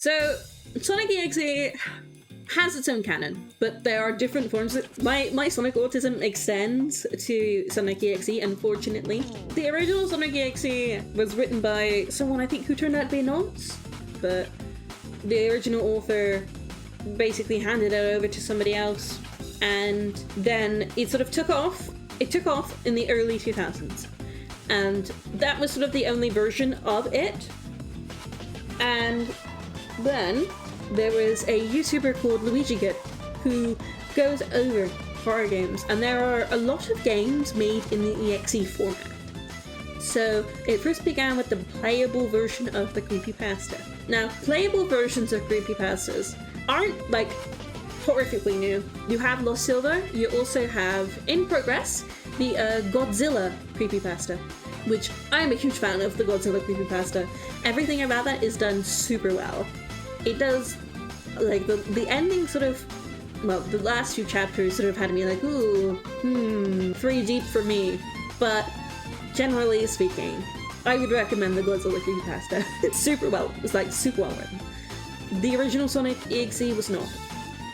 So, Sonic.exe has its own canon, but there are different forms. My Sonic autism extends to Sonic.exe, unfortunately. The original Sonic.exe was written by someone I think who turned out to be nonce, but the original author basically handed it over to somebody else, and then it sort of took off. It took off in the early 2000s, and that was sort of the only version of it. And then there was a YouTuber called LuigiKid who goes over horror games, and there are a lot of games made in the EXE format. So it first began with the playable version of the creepypasta. Now, playable versions of creepypastas aren't like horrifically new. You have Lost Silver, you also have, in progress, the Godzilla creepypasta, which I'm a huge fan of the Godzilla creepypasta. Everything about that is done super well. It does, like, the ending sort of, well, the last few chapters sort of had me like, ooh, 3 deep for me. But generally speaking, I would recommend the Godzilla creepypasta. It's super well, it's like super well written. The original Sonic.exe was not,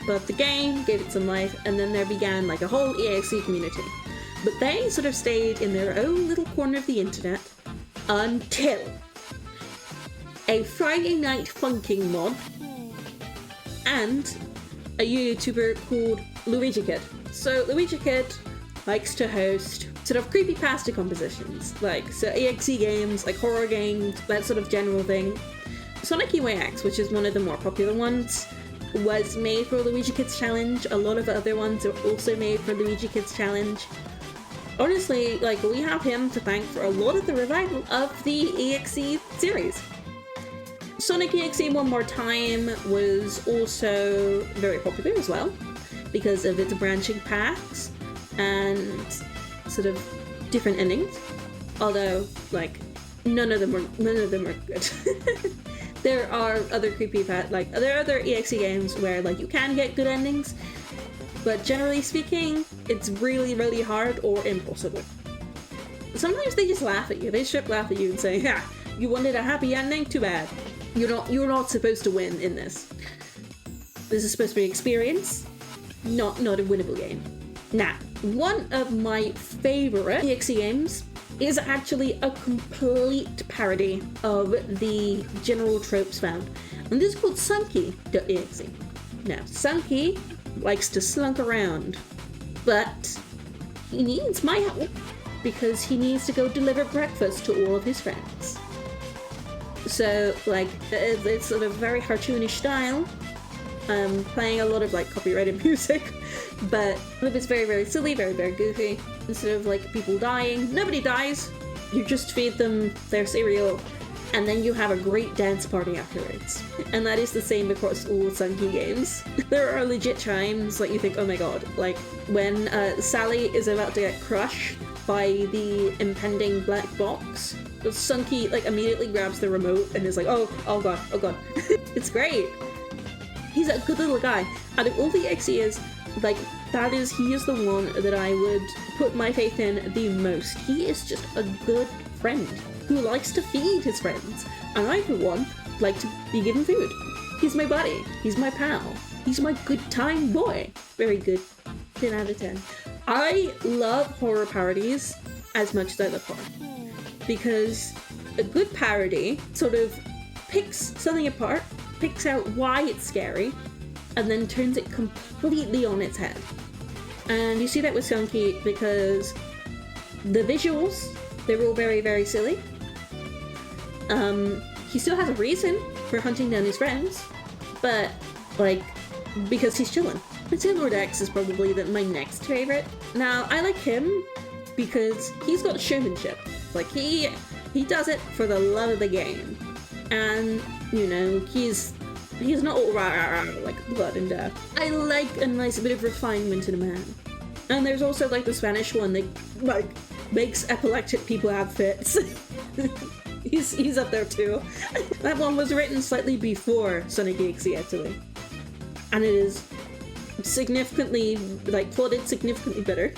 but the game gave it some life, and then there began like a whole EXE community. But they sort of stayed in their own little corner of the internet until a Friday Night Funking mod and a YouTuber called LuigiKid. So LuigiKid likes to host sort of creepypasta compositions, like so EXE games, like horror games, that sort of general thing. Sonic.exe, which is one of the more popular ones, was made for LuigiKid's challenge. A lot of other ones are also made for LuigiKid's challenge. Honestly, like, we have him to thank for a lot of the revival of the EXE series. Sonic.exe One More Time was also very popular as well, because of its branching paths and sort of different endings. Although, like, none of them are good. There are other there are other EXE games where, like, you can get good endings, but generally speaking, it's really, really hard or impossible. Sometimes they just laugh at you. They strip laugh at you and say, "Ha, you wanted a happy ending? Too bad. You're not supposed to win in this. This is supposed to be experience, not a winnable game." Now, one of my favorite EXE games is actually a complete parody of the general tropes found, and this is called Sonic.exe. Now, Sunky likes to slunk around, but he needs my help because he needs to go deliver breakfast to all of his friends. So, like, it's sort of very cartoonish style, playing a lot of, like, copyrighted music, but it's very, very silly, very, very goofy. Instead of, like, people dying, nobody dies. You just feed them their cereal, and then you have a great dance party afterwards. And that is the same across all Sunky games. There are legit times, like, you think, oh my god, like, when Sally is about to get crushed by the impending black box, Sunky, like, immediately grabs the remote and is like, oh god. It's great. He's a good little guy. Out of all the EXEs, like, he is the one that I would put my faith in the most. He is just a good friend who likes to feed his friends, and I, for one, like to be given food. He's my buddy. He's my pal. He's my good time boy. Very good. 10 out of 10. I love horror parodies as much as I love horror, because a good parody sort of picks something apart, picks out why it's scary, and then turns it completely on its head. And you see that with Sunky because the visuals, they're all very, very silly. He still has a reason for hunting down his friends, but, like, because he's chillin'. vtuber is probably my next favorite. Now, I like him because he's got showmanship. Like, he does it for the love of the game. And, you know, he's not all rah, like blood and death. I like a nice bit of refinement in a man. And there's also, like, the Spanish one that, like, makes epileptic people have fits. He's up there too. That one was written slightly before Sonic.exe, actually. And it is significantly, like, plotted significantly better.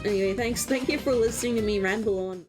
Anyway, thank you for listening to me ramble on.